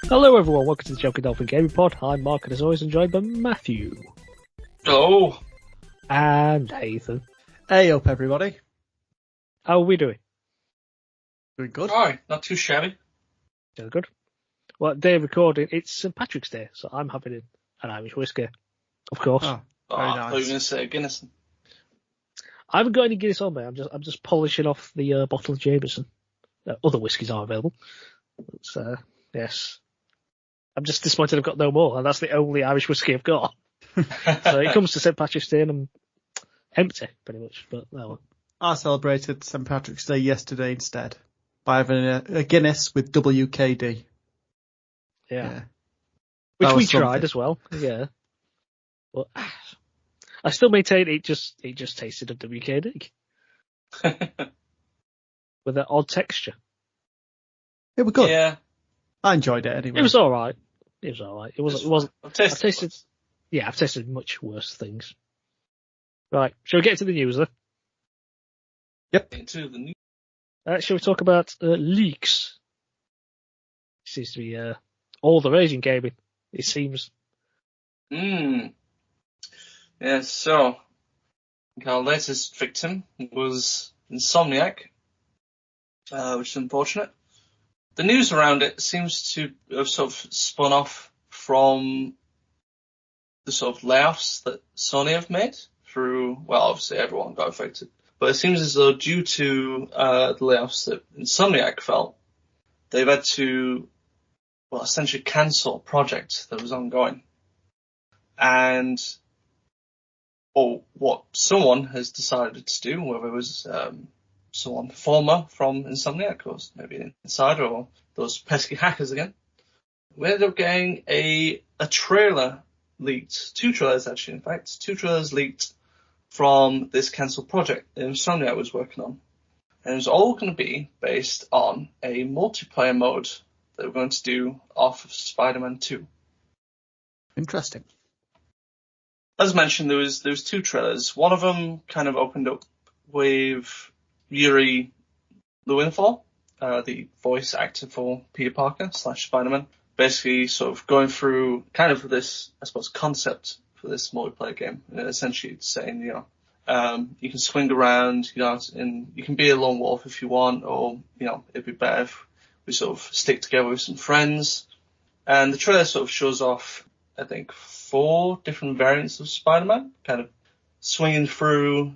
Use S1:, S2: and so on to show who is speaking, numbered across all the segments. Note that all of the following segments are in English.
S1: Hello everyone, welcome to the Joking Dolphin Gaming Pod. I'm Mark and as always I'm joined by Matthew.
S2: Hello.
S1: And Nathan.
S3: Hey up everybody.
S1: How are we doing?
S3: Doing good.
S2: Alright, not too shabby.
S1: Doing good. Well, day of recording, it's St. Patrick's Day, so I'm having an Irish whiskey, of course.
S3: Oh,
S2: I
S3: very
S2: thought you were
S3: nice.
S2: going to say Guinness.
S1: I haven't got any Guinness on me, I'm just polishing off the bottle of Jameson. Other whiskies are available. But, yes. I'm just disappointed I've got no more, and that's the only Irish whiskey I've got. So it comes to St. Patrick's Day and I'm empty, pretty much. But no.
S3: I celebrated St. Patrick's Day yesterday instead by having a Guinness with WKD.
S1: Yeah. Which
S3: That
S1: we
S3: was
S1: tried
S3: something.
S1: as well. Yeah. But I still maintain it just tasted of WKD with an odd texture.
S3: It was good.
S2: Yeah.
S3: I enjoyed it anyway.
S1: It was all right. It wasn't.
S2: I've tasted
S1: I've tasted much worse things. Right. Shall we get to the news then?
S3: Yep.
S2: into the new.
S1: Shall we talk about leaks? Seems to be all the rage in gaming. It seems.
S2: Yeah, so I think our latest victim was Insomniac, which is unfortunate. The news around it seems to have sort of spun off from the sort of layoffs that Sony have made through, well, obviously everyone got affected. But it seems as though due to the layoffs that Insomniac felt, they've had to, well, essentially cancel a project that was ongoing. And, or what someone has decided to do, whether it was someone former from Insomniac or maybe an insider or those pesky hackers again, we ended up getting a trailer leaked, two trailers actually, in fact, two trailers leaked from this cancelled project that Insomniac was working on. And it was all going to be based on a multiplayer mode that we're going to do off of Spider-Man 2.
S3: Interesting.
S2: As mentioned, there was two trailers. One of them kind of opened up with Yuri Lowenthal, the voice actor for Peter Parker / Spider-Man, basically sort of going through kind of this, I suppose, concept for this multiplayer game. Essentially it's saying, you can swing around, and you can be a lone wolf if you want, or, it'd be better if we sort of stick together with some friends. And the trailer sort of shows off, I think, 4 different variants of Spider-Man, kind of swinging through,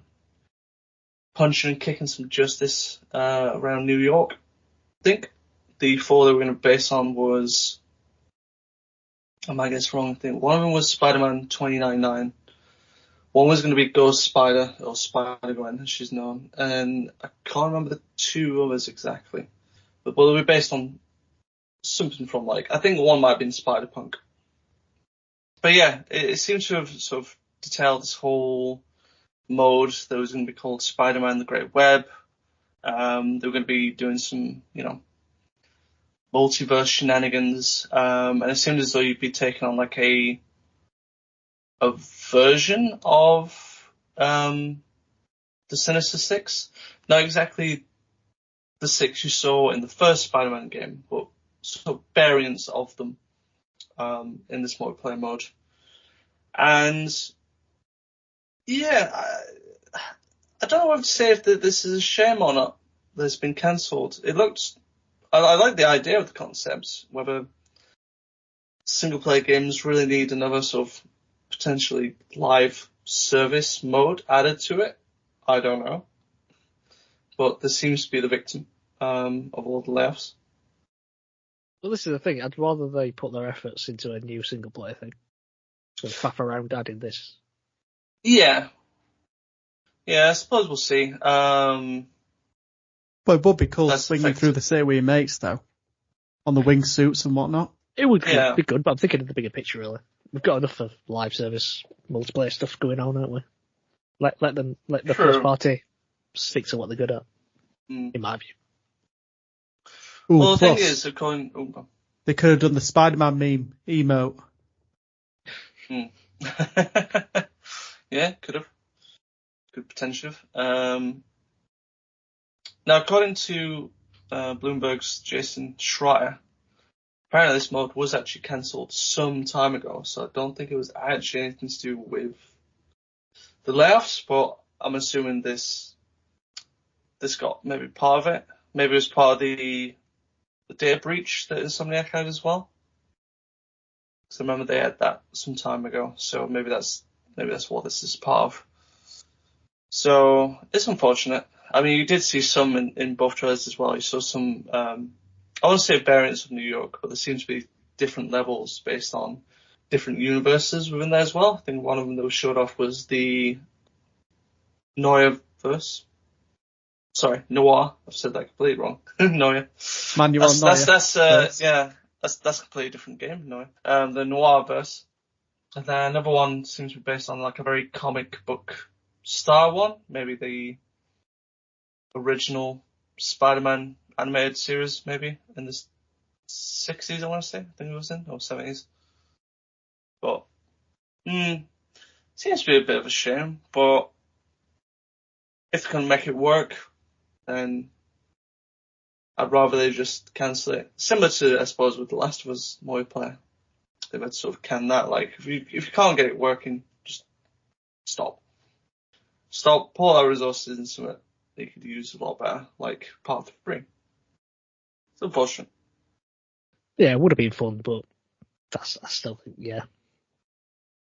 S2: punching and kicking some justice around New York. I think the 4 that we're going to base on was, I might get this wrong, I think one of them was Spider-Man 2099. One was going to be Ghost Spider, or Spider-Gwen, as she's known, and I can't remember the 2 others exactly. But they'll be based on something from, I think one might have been Spider-Punk. But yeah, it seems to have sort of detailed this whole mode that was going to be called Spider-Man the Great Web. They were going to be doing some, multiverse shenanigans. And it seemed as though you'd be taking on a version of the Sinister Six. Not exactly the 6 you saw in the first Spider-Man game, but sort of variants of them in this multiplayer mode. And yeah, I don't know what to say if this is a shame or not that it's been cancelled. I like the idea of the concept, whether single player games really need another sort of potentially live service mode added to it. I don't know. But this seems to be the victim of all the layoffs.
S1: Well, this is the thing. I'd rather they put their efforts into a new single player thing than faff around adding this.
S2: Yeah, I suppose we'll see.
S3: Well, it would be cool
S2: That's
S3: swinging
S2: effective.
S3: through the city with your mates though, on the wingsuits and whatnot.
S1: It would
S2: Yeah.
S1: be good, but I'm thinking of the bigger picture, really. We've got enough of live service multiplayer stuff going on, haven't we? Let the
S2: True.
S1: first party stick to what they're good at,
S2: Mm.
S1: in my view.
S3: Ooh,
S2: Well, the
S3: plus,
S2: thing is, according,
S3: they could have done the Spider-Man meme emote.
S2: yeah, could have. Could potentially have. Now, according to Bloomberg's Jason Schreier, apparently this mode was actually cancelled some time ago, so I don't think it was actually anything to do with the layoffs, but I'm assuming this got maybe part of it. Maybe it was part of the data breach that Insomniac had as well. Because I remember they had that some time ago, so maybe that's what this is part of. So it's unfortunate. I mean, you did see some in both trailers as well. You saw some, I won't say variants of New York, but there seems to be different levels based on different universes within there as well. I think one of them that was showed off was the Noir-verse. Sorry, Noir. I've said that completely wrong. Noir.
S3: Manuel Neuer.
S2: That's a completely different game, Noir. The Noir-verse. And then another one seems to be based on like a very comic book style one. Maybe the original Spider-Man animated series, maybe in the 60s, I want to say. I think it was in, or 70s. But, seems to be a bit of a shame. But if they can make it work, then I'd rather they just cancel it. Similar to, I suppose, with The Last of Us multiplayer. They've had to sort of can that. Like, if you can't get it working, just stop. Stop, pull our resources into something they could use a lot better, like Part 3. It's unfortunate.
S1: Yeah, it would have been fun, but I still think, yeah.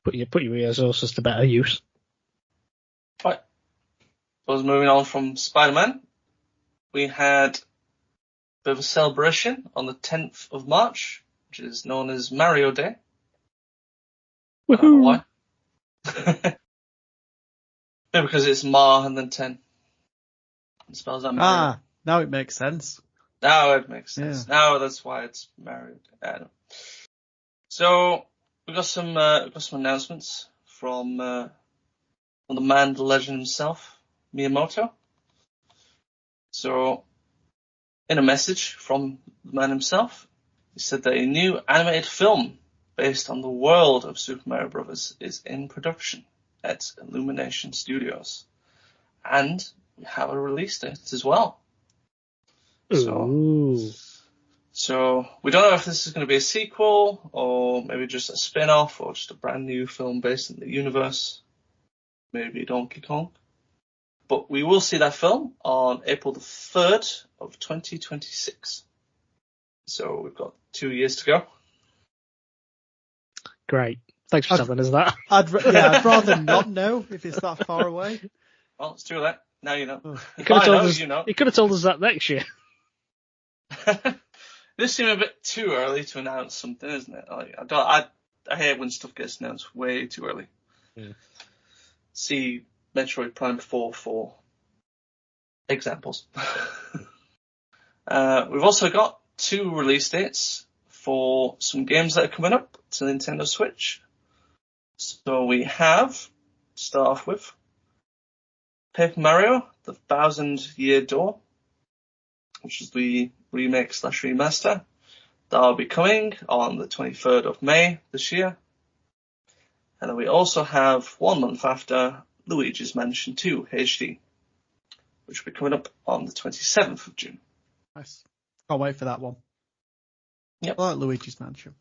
S1: Put your resources to better use.
S2: Right. So moving on from Spider-Man, we had a bit of a celebration on the 10th of March, which is known as Mario Day. I don't know why. Maybe because it's Mar and then 10. It spells out Mario.
S3: Now it makes sense.
S2: Now it makes sense.
S3: Yeah.
S2: Now that's why it's Mario Day. So we got some announcements from the man, the legend himself, Miyamoto. So in a message from the man himself, he said that a new animated film based on the world of Super Mario Bros. Is in production at Illumination Studios. And we have a release date as well. So we don't know if this is going to be a sequel or maybe just a spin-off or just a brand new film based in the universe. Maybe Donkey Kong. But we will see that film on April the 3rd of 2026. So we've got 2 years to go.
S1: Great. Thanks for telling us that.
S3: I'd rather not know if it's that far away.
S2: Well, let's do that. Now you know.
S1: You could have told us.
S2: You know.
S1: You could have told us that next year.
S2: This seems a bit too early to announce something, isn't it? Like, I hate when stuff gets announced way too early.
S1: Yeah.
S2: See Metroid Prime 4 for examples. We've also got 2 release dates for some games that are coming up to Nintendo Switch. So we have, to start off with, Paper Mario, The 1000-Year Door, which is the remake/remaster. That'll be coming on the 23rd of May this year. And then we also have 1 month after Luigi's Mansion 2 HD, which will be coming up on the 27th of June.
S3: Nice. Can't wait for that one.
S2: Yep.
S3: I like Luigi's Mansion.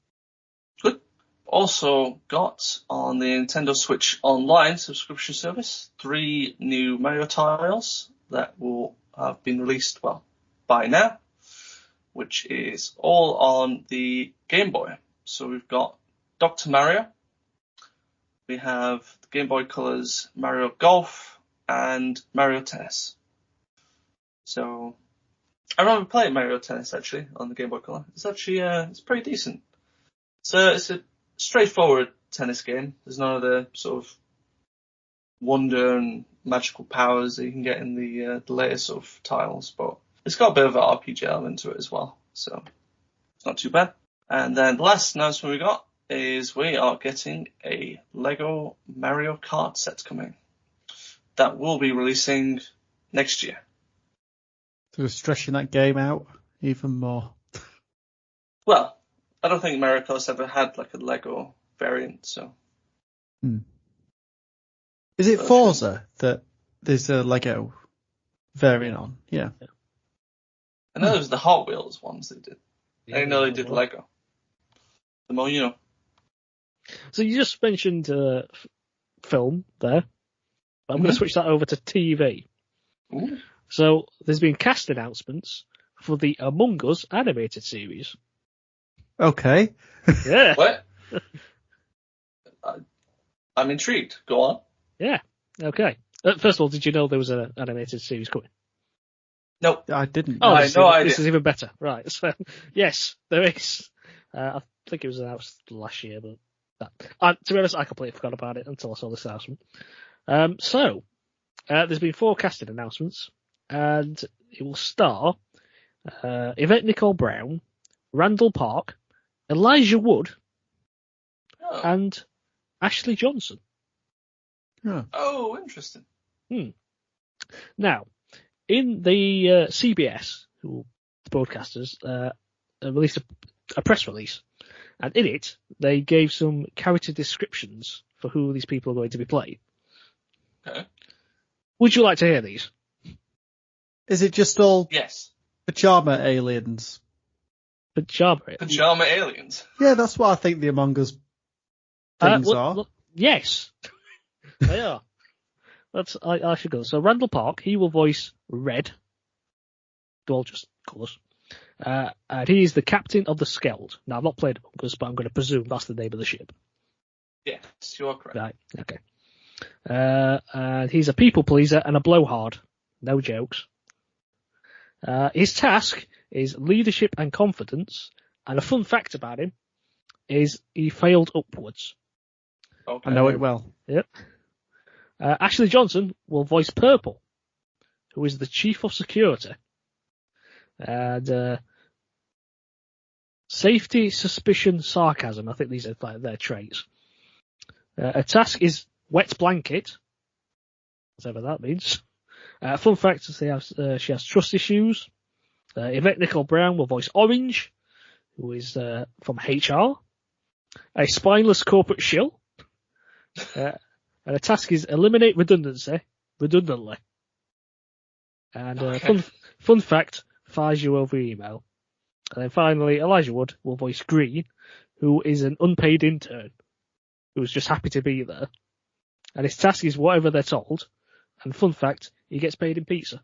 S2: Good. Also got on the Nintendo Switch Online subscription service 3 new Mario titles that will have been released, by now, which is all on the Game Boy. So we've got Dr. Mario, we have the Game Boy Color's Mario Golf, and Mario Tennis. So I remember playing Mario Tennis actually on the Game Boy Color. It's actually it's pretty decent. So it's a straightforward tennis game. There's none of the sort of wonder and magical powers that you can get in the later sort of titles, but it's got a bit of an RPG element to it as well, so it's not too bad. And then the last announcement we got is we are getting a Lego Mario Kart set coming. That will be releasing next year.
S3: So we're stretching that game out even more.
S2: Well, I don't think Mario Kart's ever had like a Lego variant, so.
S3: Is it Forza that there's a Lego variant on? Yeah.
S2: I know there was the Hot Wheels ones they did. I didn't know they did Lego. The more you know.
S1: So you just mentioned film there. I'm going to switch that over to TV.
S2: Ooh.
S1: So there's been cast announcements for the Among Us animated series.
S3: Okay.
S1: Yeah.
S2: What? I'm intrigued. Go on.
S1: Yeah. Okay. First of all, did you know there was an animated series coming?
S2: Nope.
S3: I didn't.
S1: Oh,
S2: I had no idea.
S1: This is even better. Right. So, yes, there is. I think it was announced last year, but to be honest, I completely forgot about it until I saw this announcement. There's been 4 casting announcements, and it will star Yvette Nicole Brown, Randall Park, Elijah Wood,
S2: Oh,
S1: and Ashley Johnson.
S2: oh interesting.
S1: Now, in the CBS, the broadcasters, released a press release, and in it they gave some character descriptions for who these people are going to be playing.
S2: Okay.
S1: Would you like to hear these?
S3: Is it just all
S2: Yes.
S3: pajama aliens?
S1: Pajama.
S2: Pajama aliens.
S3: Yeah, that's what I think the Among Us things are.
S1: Look, yes, they are. I should go. So Randall Park, he will voice Red. They're all just colours. And he is the captain of the Skeld. Now, I've not played Among Us, but I'm going to presume that's the name of the ship.
S2: Yes, you are correct.
S1: Right, okay. And he's a people pleaser and a blowhard. No jokes. His task is leadership and confidence, and a fun fact about him is he failed upwards.
S2: Okay.
S3: I know it well.
S1: Yep. Ashley Johnson will voice Purple, who is the chief of security. And safety, suspicion, sarcasm. I think these are like their traits. Her task is wet blanket, whatever that means. Fun fact: she has trust issues. Yvette Nicole Brown will voice Orange, who is from HR. A spineless corporate shill. And her task is eliminate redundancy redundantly. And fun fact: fires you over email. And then finally, Elijah Wood will voice Green, who is an unpaid intern who's just happy to be there. And his task is whatever they're told. And fun fact, he gets paid in pizza.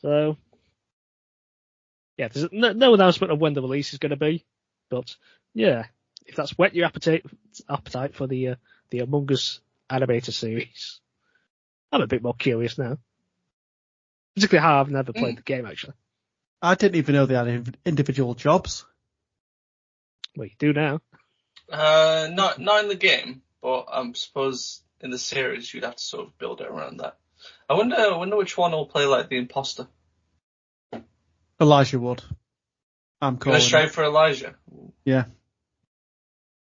S1: So, yeah, there's no announcement of when the release is going to be. But, yeah, if that's whet your appetite for the Among Us animated series, I'm a bit more curious now. Particularly how I've never played the game, actually.
S3: I didn't even know they had individual jobs.
S1: Well, you do now.
S2: Not in the game, but I suppose in the series you'd have to sort of build it around that. I wonder which one will play like the imposter.
S3: Elijah Wood. I'm calling.
S2: Gonna strive for Elijah.
S3: Yeah.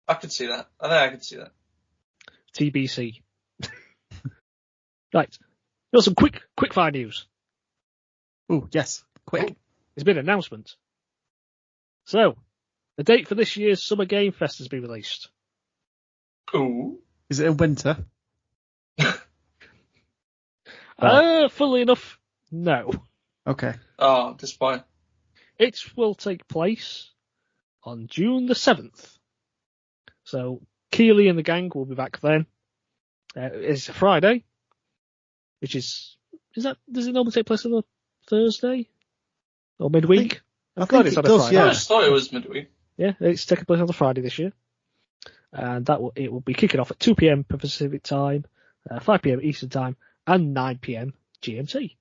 S2: I could see that. I think I could see that.
S1: TBC. Right. Got some quick fire news.
S3: Oh, yes. Quick.
S2: Oh.
S1: There's been an announcement. So, the date for this year's Summer Game Fest has been released.
S2: Ooh.
S3: Is it in winter?
S1: Funnily enough, no.
S3: Okay.
S2: Oh, disappointing.
S1: It will take place on June the 7th. So, Keeley and the gang will be back then. It's a Friday, which does it normally take place on a Thursday? Or midweek?
S3: I think it does,
S2: I
S3: yeah.
S2: just thought it was midweek.
S1: Yeah, it's taking place on a Friday this year. And it will be kicking off at 2 p.m. Pacific time, 5 p.m. Eastern time, and 9 p.m. GMT.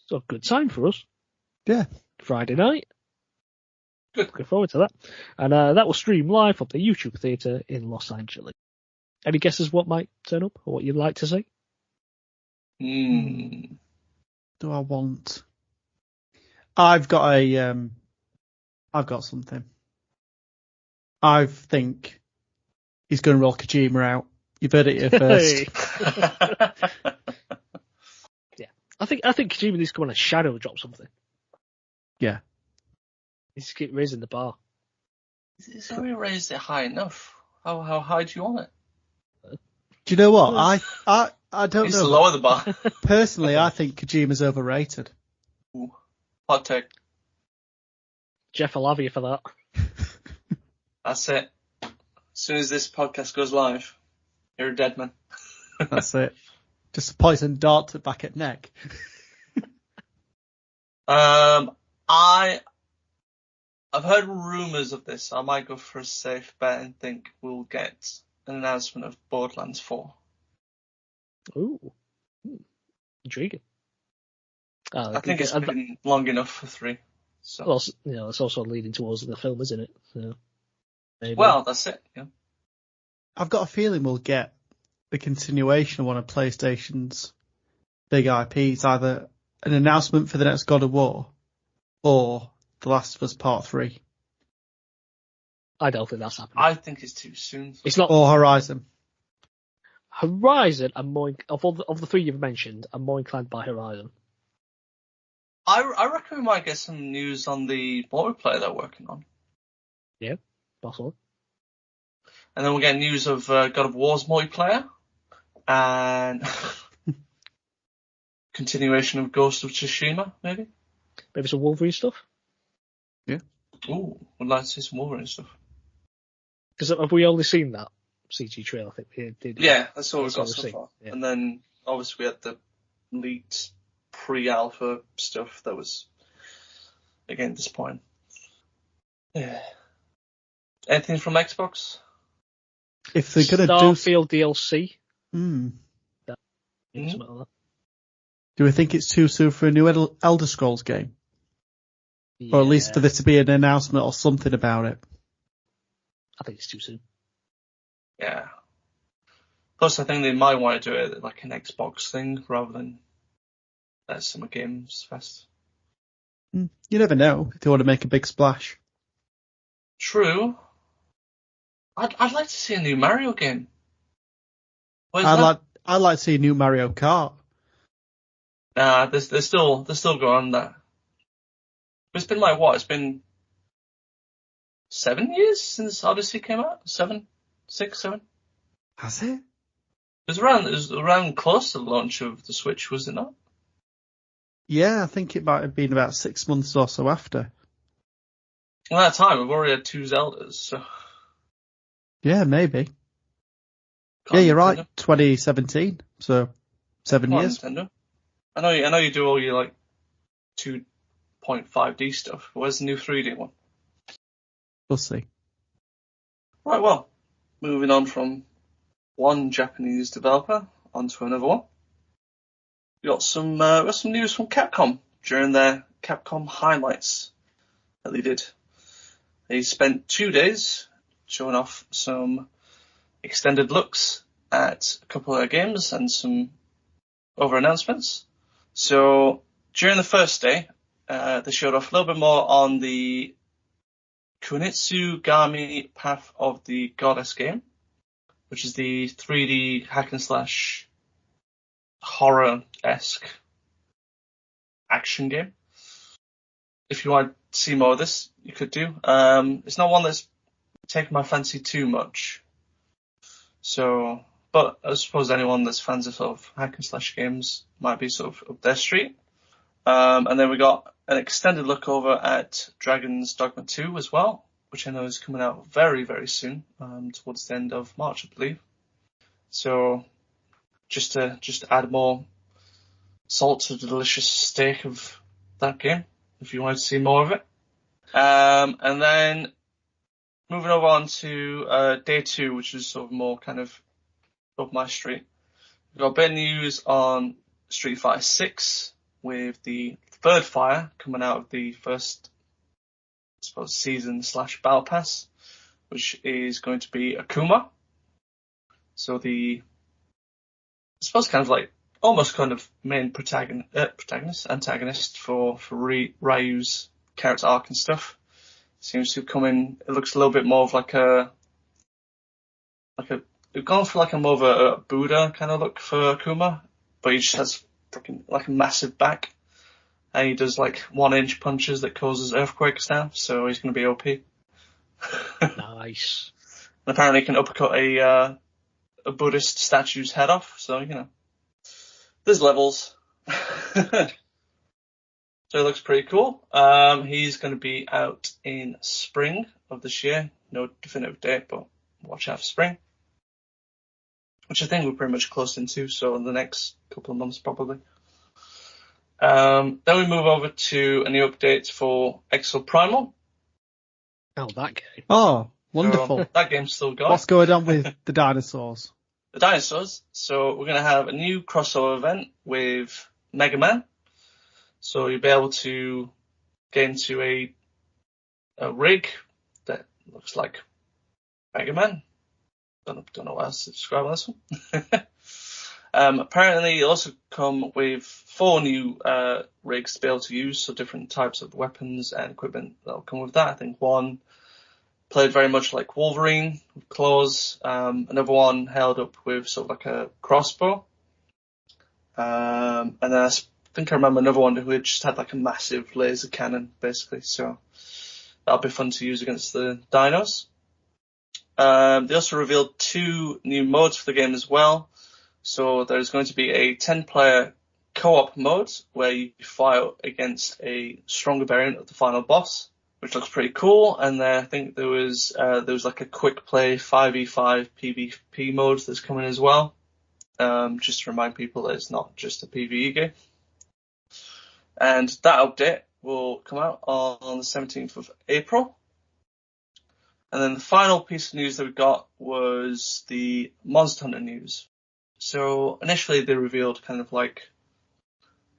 S1: So a good time for us.
S3: Yeah.
S1: Friday night.
S2: Good.
S1: Looking forward to that. And that will stream live on the YouTube Theatre in Los Angeles. Any guesses what might turn up or what you'd like to see?
S3: Do I want... I've got something. I think he's going to roll Kojima out. You've heard it here first.
S1: Yeah. I think Kojima needs to come on and shadow drop something.
S3: Yeah.
S1: He needs to keep raising the bar.
S2: Is we raised it high enough? How high do you want it?
S3: Do you know what? I don't
S2: Needs
S3: know.
S2: to lower the bar.
S3: Personally, I think Kojima's overrated.
S2: Ooh. Hot take.
S1: Jeff, I'll have you for that.
S2: That's it. soon as this podcast goes live, you're a dead man.
S3: That's it. Just a poison dart to back at neck.
S2: I've heard rumours of this. I might go for a safe bet and think we'll get an announcement of Borderlands 4.
S1: Ooh. Intriguing.
S2: I think it's been long enough for 3. So.
S1: Well, it's also leading towards the film, isn't it? So maybe.
S2: Well, that's it. Yeah.
S3: I've got a feeling we'll get the continuation of one of PlayStation's big IPs, either an announcement for the next God of War or The Last of Us Part 3.
S1: I don't think that's happening.
S2: I think it's too soon.
S1: It's not.
S3: Or Horizon.
S1: Horizon, I'm more of the 3 you've mentioned, I'm more inclined by Horizon.
S2: I reckon we might get some news on the multiplayer they're working on.
S1: Yeah, possible.
S2: And then we'll get news of God of War's multiplayer and continuation of Ghost of Tsushima, maybe.
S1: Maybe some Wolverine stuff.
S3: Yeah.
S2: Ooh, I'd like to see some Wolverine stuff.
S1: Because have we only seen that CG trailer? I think we did.
S2: Yeah, that's all we've got
S1: we've
S2: so
S1: seen.
S2: far.
S1: Yeah.
S2: And then obviously we had the leaked pre-alpha stuff that was again disappointing. Yeah. Anything from Xbox?
S3: If they're going to
S1: Starfield DLC.
S3: do...
S1: Something like that.
S3: Do we think it's too soon for a new Elder Scrolls game? Yeah. Or at least for there to be an announcement or something about it?
S1: I think it's too soon.
S2: Yeah. Plus, I think they might want to do it like an Xbox thing rather than Summer Games Fest.
S3: You never know if they want to make a big splash.
S2: True. I'd like to see a new Mario game.
S3: I'd like to see a new Mario Kart.
S2: Nah, they're still going on that. It's been like what? It's been 7 years since Odyssey came out. 7, 6, 7.
S3: Has it?
S2: It was around close to the launch of the Switch, was it not?
S3: Yeah, I think it might have been about 6 months or so after.
S2: At that time, we've already had 2 Zeldas, so.
S3: Yeah, maybe. Yeah, you're right. 2017. So 7 years.
S2: Nintendo. I know you do all your like 2.5D stuff. Where's the new 3D one?
S3: We'll see.
S2: Right, well, moving on from one Japanese developer onto another one. We got some news from Capcom during their Capcom highlights that they did. They spent 2 days showing off some extended looks at a couple of their games and some other announcements. So during the first day, they showed off a little bit more on the Kunitsugami Path of the Goddess game, which is the 3D hack and slash horror-esque action game. If you want to see more of this, you could do. It's not one that's taken my fancy too much. So, but I suppose anyone that's fans of sort of hack and slash games might be sort of up their street. And then we got an extended look over at Dragon's Dogma 2 as well, which I know is coming out very, very soon, towards the end of March, I believe. So, just to add more salt to the delicious steak of that game, if you wanted to see more of it. And then moving over on to day 2, which is sort of more kind of up my street. We've got a bit of news on Street Fighter 6 with the third fire coming out of the first, I suppose, season / battle pass, which is going to be Akuma. So the, I suppose, kind of like almost kind of main antagonist for Ryu's character arc and stuff. Seems to come in. It looks a little bit more of we've gone for like a more of a Buddha kind of look for Akuma, but he just has freaking like a massive back, and he does like 1-inch punches that causes earthquakes now. So he's going to be OP.
S1: Nice.
S2: And apparently he can uppercut a Buddhist statue's head off. So there's levels. So it looks pretty cool. He's going to be out in spring of this year. No definitive date, but watch out for spring, which I think we're pretty much close into, so in the next couple of months probably. Then we move over to a new update for Exoprimal.
S1: Oh, that game.
S3: Oh, wonderful.
S2: So that game's still going.
S3: What's going on with the dinosaurs?
S2: The dinosaurs. So we're going to have a new crossover event with Mega Man. So you'll be able to get into a rig that looks like Mega Man. Don't know what else to describe on this one. Apparently it'll also come with 4 new rigs to be able to use, so different types of weapons and equipment that'll come with that. I think one played very much like Wolverine with claws, another one held up with sort of like a crossbow, and then I think I remember another one who just had like a massive laser cannon basically, so that'll be fun to use against the dinos. They also revealed 2 new modes for the game as well. So there's going to be a 10-player co-op mode where you fight against a stronger variant of the final boss, which looks pretty cool. And I think there was like a quick play 5v5 PvP mode that's coming as well. Just to remind people that it's not just a PvE game. And that update will come out on the 17th of April. And then the final piece of news that we got was the Monster Hunter news. So initially they revealed kind of like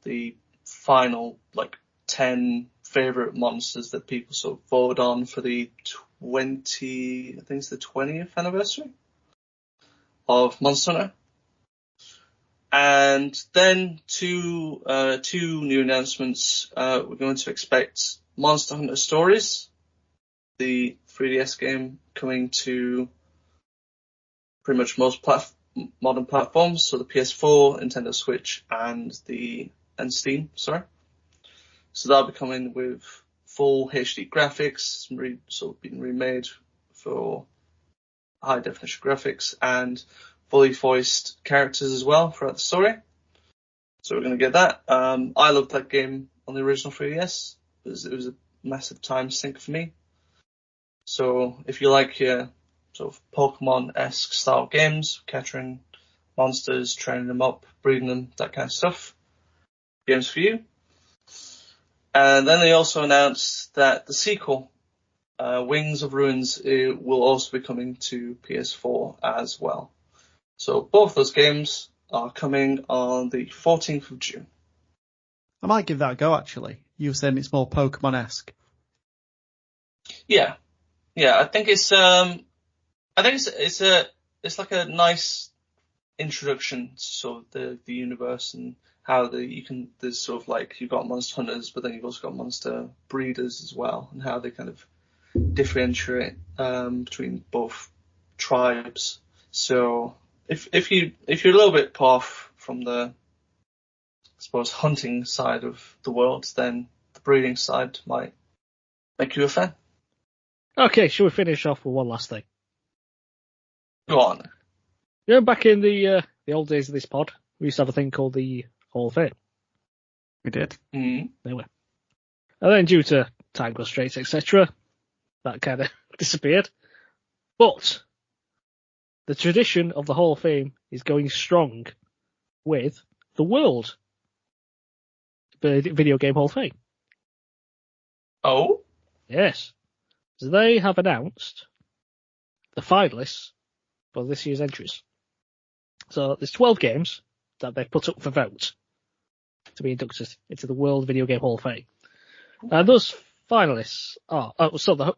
S2: the final like 10 favorite monsters that people sort of voted on for the 20th anniversary of Monster Hunter. And then two new announcements. We're going to expect Monster Hunter Stories, the 3DS game, coming to pretty much most modern platforms, so the PS4, Nintendo Switch, and Steam. So that'll be coming with full HD graphics, sort of being remade for high definition graphics, and fully voiced characters as well throughout the story. So we're going to get that. I loved that game on the original 3DS. It was a massive time sink for me. So if you like your sort of Pokemon-esque style games, capturing monsters, training them up, breeding them, that kind of stuff, games for you. And then they also announced that the sequel, Wings of Ruins, will also be coming to PS4 as well. So both those games are coming on the 14th of June.
S3: I might give that a go, actually. You were saying it's more Pokemon-esque.
S2: Yeah. I think it's like a nice introduction to sort of the universe and how there's sort of like you've got monster hunters, but then you've also got monster breeders as well, and how they kind of differentiate between both tribes. So if you're a little bit off from the, I suppose, hunting side of the world, then the breeding side might make you a fan.
S1: Okay, shall we finish off with one last thing?
S2: Go on.
S1: You know, back in the old days of this pod, we used to have a thing called the Hall of Fame.
S3: We did.
S2: Mm-hmm.
S1: Anyway. And then due to time constraints, etc., that kind of disappeared. But the tradition of the Hall of Fame is going strong with the World Video Game Hall of Fame.
S2: Oh?
S1: Yes. So they have announced the finalists for this year's entries. So there's 12 games that they've put up for vote to be inducted into the World Video Game Hall of Fame. And those finalists are, so the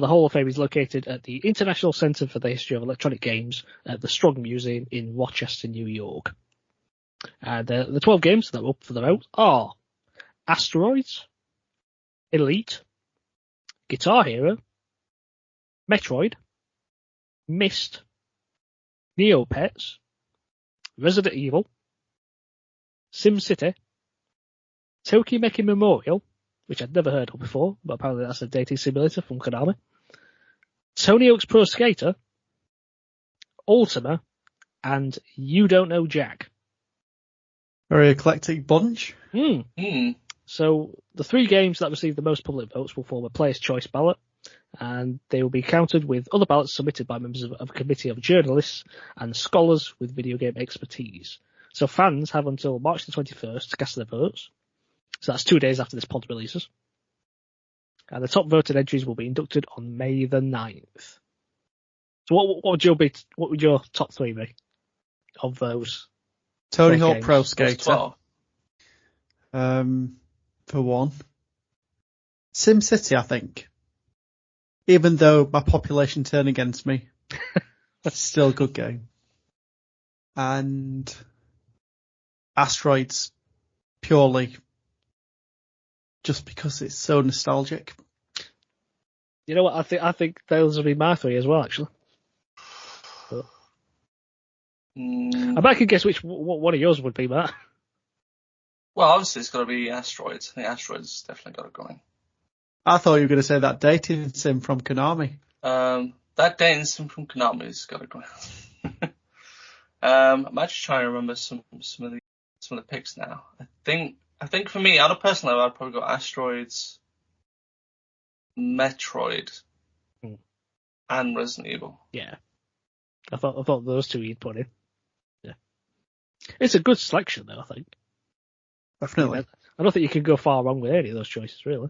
S1: Hall of Fame is located at the International Centre for the History of Electronic Games at the Strong Museum in Rochester, New York. And the 12 games that were up for the vote are Asteroids, Elite, Guitar Hero, Metroid, Myst, Neopets, Resident Evil, SimCity, Tokimeki Memorial, which I'd never heard of before, but apparently that's a dating simulator from Konami, Tony Hawk's Pro Skater, Ultima, and You Don't Know Jack.
S3: Very eclectic bunch.
S1: So the 3 games that receive the most public votes will form a player's choice ballot, and they will be countered with other ballots submitted by members of a committee of journalists and scholars with video game expertise. So fans have until March the 21st to cast their votes. So that's 2 days after this pod releases. And the top voted entries will be inducted on May the 9th. So what would your top three be of those?
S3: Tony Hawk
S1: games?
S3: Pro
S2: That's
S3: Skater.
S2: 12.
S3: For one. SimCity, I think. Even though my population turned against me, it's still a good game. And Asteroids, purely just because it's so nostalgic.
S1: You know what? I think those will be my three as well, actually. But I bet I could guess what one of yours would be, Matt.
S2: Well, obviously it's got to be Asteroids. I think Asteroids definitely got it going.
S3: I thought you were going to say that dating sim from Konami.
S2: That dating sim from Konami's got it going. I'm actually trying to remember some of the picks now. I think for me, on a personal level, I'd probably go Asteroids, Metroid, and Resident Evil.
S1: Yeah. I thought those two you'd put in. Yeah. It's a good selection, though, I think.
S3: Definitely.
S1: I don't think you can go far wrong with any of those choices, really.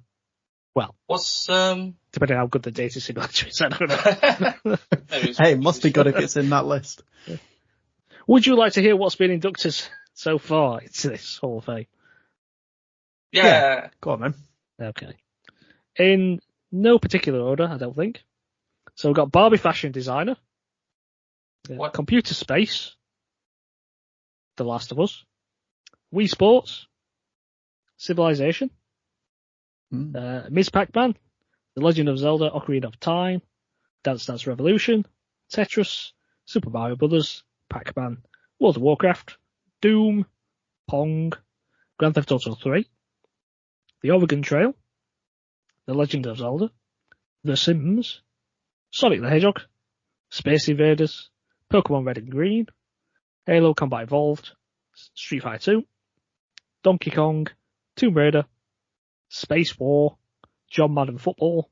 S1: Well,
S2: What's
S1: depending on how good the data simulator is, I don't know.
S3: Hey, it must be good if it's in that list.
S1: Yeah. Would you like to hear what's been inducted so far into this Hall of Fame?
S2: Yeah.
S3: Go on, then.
S1: Okay. In no particular order, I don't think. So we've got Barbie Fashion Designer,
S2: What?
S1: Computer Space, The Last of Us, Wii Sports, Civilization, Ms. Pac-Man, The Legend of Zelda Ocarina of Time, Dance Dance Revolution, Tetris, Super Mario Brothers, Pac-Man, World of Warcraft, Doom, Pong, Grand Theft Auto 3, The Oregon Trail, The Legend of Zelda, The Sims, Sonic the Hedgehog, Space Invaders, Pokemon Red and Green, Halo Combat Evolved, Street Fighter 2, Donkey Kong, Tomb Raider, Space War, John Madden Football,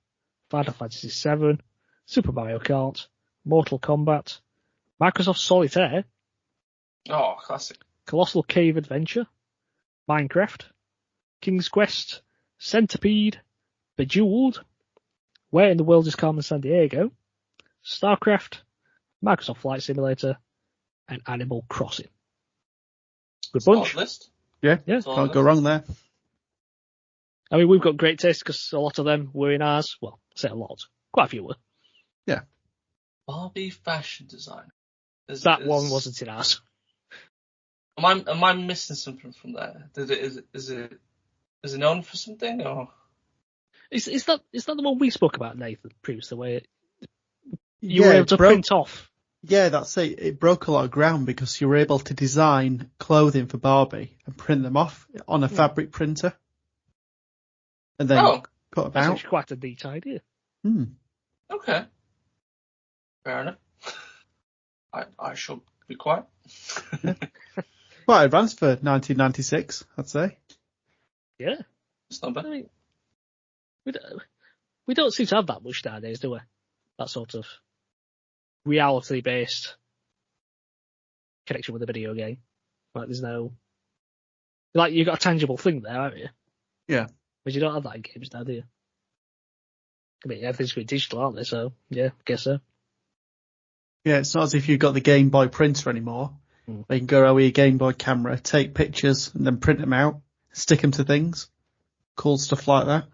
S1: Final Fantasy VII, Super Mario Kart, Mortal Kombat, Microsoft Solitaire,
S2: Oh, classic.
S1: Colossal Cave Adventure, Minecraft, King's Quest, Centipede, Bejeweled, Where in the World is Carmen Sandiego, StarCraft, Microsoft Flight Simulator, and Animal Crossing. Good bunch.
S2: Solid list.
S3: Yeah,
S2: Solid
S3: can't go
S2: list.
S3: wrong there.
S1: I mean, we've got great taste because a lot of them were in ours. Well, I say a lot. Quite a few were.
S2: Barbie Fashion Design.
S1: That one wasn't in ours.
S2: Am I missing something from there? Is it known for something or?
S1: Is that the one we spoke about, Nathan, previously, where you were able to print off?
S3: Yeah, that's it. It broke a lot of ground because you were able to design clothing for Barbie and print them off on a fabric printer. And then cut them
S1: That's
S3: out.
S1: actually quite a neat idea.
S2: Okay. Fair enough. I shall be quiet.
S3: Quite advanced for 1996, I'd say.
S1: Yeah.
S2: It's not bad.
S1: I mean, we don't seem to have that much nowadays, do we? That sort of reality-based connection with a video game. Like, there's no... Like, you've got a tangible thing there, haven't you?
S3: Yeah.
S1: But you don't have that in games now, do you? I mean, everything's going digital, aren't they? So, yeah, I guess so.
S3: Yeah, it's not as if you've got the Game Boy printer anymore. You can go around with your Game Boy camera, take pictures, and then print them out, stick them to things. Cool stuff like that.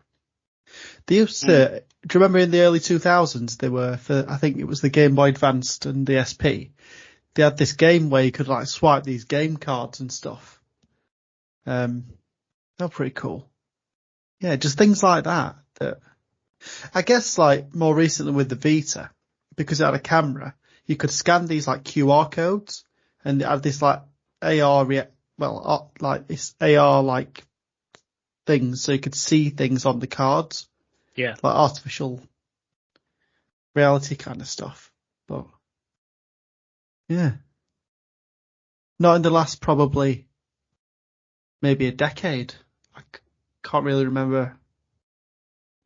S3: They used to, do you remember in the early 2000s, they were for, I think it was the Game Boy Advanced and the SP, they had this game where you could like swipe these game cards and stuff. They're pretty cool. Yeah, just things like that. I guess like more recently with the Vita, because it had a camera, you could scan these like QR codes and it had this like AR, like this AR like things so you could see things on the cards.
S1: Yeah.
S3: Like artificial reality kind of stuff. But yeah. Not in the last probably maybe a decade. I can't really remember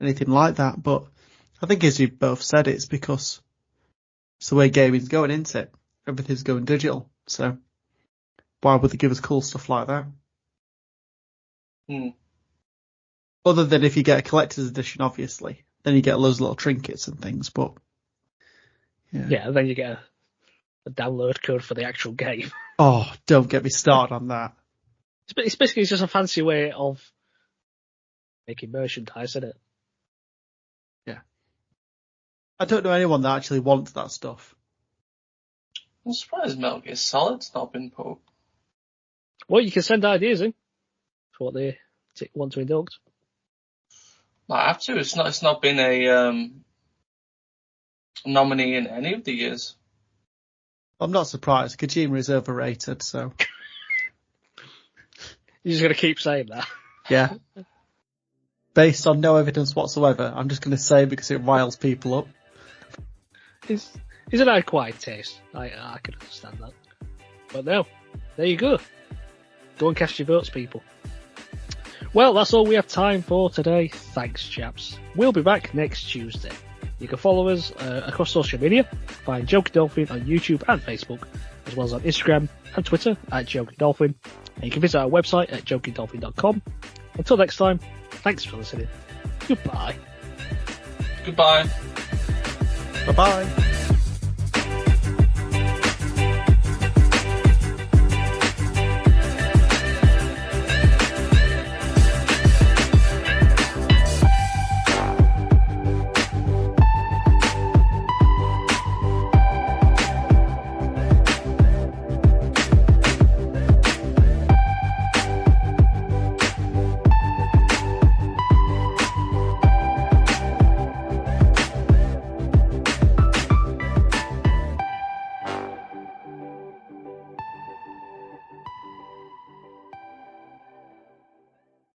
S3: anything like that, but I think as you both said, it's because it's the way gaming's going, isn't it? Everything's going digital. So why would they give us cool stuff like that? Other than if you get a collector's edition, obviously. Then you get loads of little trinkets and things, but...
S1: Yeah, and then you get a download code for the actual game.
S3: Oh, don't get me started on that.
S1: It's basically just a fancy way of making merchandise, isn't it?
S3: Yeah. I don't know anyone that actually wants that stuff.
S2: I'm surprised Metal Gear Solid's not been put.
S1: Well, you can send ideas in for what they want to induct.
S2: I have to. It's not been a nominee in any of the years.
S3: I'm not surprised. Kojima is overrated, so...
S1: You're just going to keep saying that?
S3: Yeah. Based on no evidence whatsoever, I'm just going to say because it riles people up.
S1: He's an unquiet taste. I can understand that. But no, there you go. Go and cast your votes, people. Well, that's all we have time for today. Thanks, chaps. We'll be back next Tuesday. You can follow us across social media. Find Joking Dolphin on YouTube and Facebook, as well as on Instagram and Twitter at Joking Dolphin. And you can visit our website at jokingdolphin.com. Until next time, thanks for listening. Goodbye.
S2: Goodbye.
S3: Bye-bye.